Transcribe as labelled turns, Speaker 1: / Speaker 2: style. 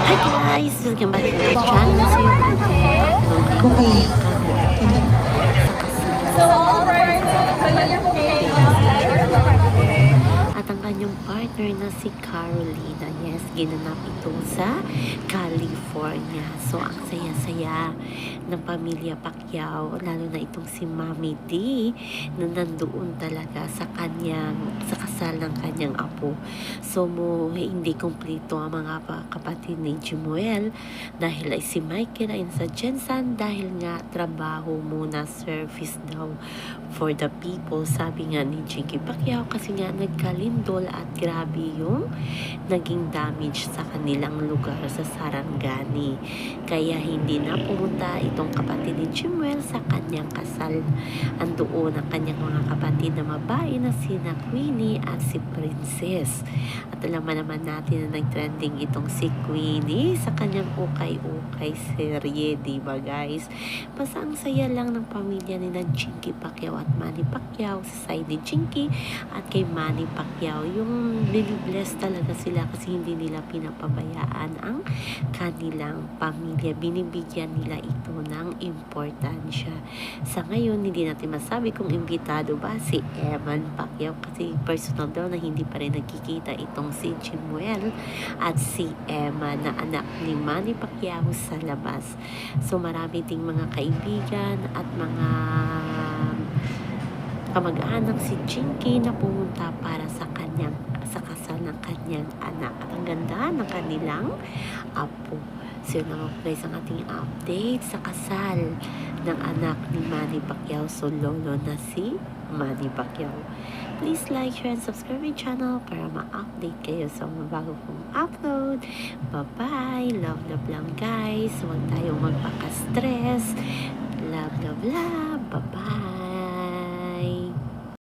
Speaker 1: Hi guys! Welcome back to my channel. At ang kanyang partner na si Carolina, yes, ginanap ito sa California. So, ang saya-saya ng pamilya Pacquiao, lalo na itong si Mami D, na nandoon talaga sa kasal ng kanyang apo. So, hindi kumpleto ang mga kapatid ni Jimuel dahil ay si Michael ay sa Jensen dahil nga trabaho muna, service daw for the people, sabi nga ni Jinky Pacquiao, kasi nga nagkalindol at grabe yung naging damage sa kanilang lugar sa Sarangani. Kaya hindi na pumunta itong kapatid ni Jimuel sa kanyang kasal. Andoon ang kanyang mga kapatid na babae na sina Queenie at si Princess. At alam naman natin na nag-trending itong si Queenie sa kanyang ukay-ukay serye, diba guys? Basta ang saya lang ng pamilya ni Jinky Pacquiao at Manny Pacquiao sa side ni Jinky at kay Manny Pacquiao. Yung binibless talaga sila kasi hindi nila pinapabayaan ang kanilang pamilya. Binibigyan nila ito ng importansya. Sa ngayon, hindi natin masabi kung imbitado ba si Eman Pacquiao kasi personal daw na hindi pa rin nagkikita itong si Jimuel at si Emma na anak ni Manny Pacquiao sa labas. So marami ding mga kaibigan at mga kamag-anak si Jinky na pumunta para sa kasal ng kanyang anak. At ang ganda ng kanilang apo. So yun naman guys ang ating update sa kasal ng anak ni Manny Pacquiao. So lolo na si Manny Pacquiao. Please like, share, and subscribe my channel para ma-update kayo sa mga bago kong upload. Bye-bye! Love, love lang guys. Huwag tayong magpaka-stress. Love, love, love. Bye-bye!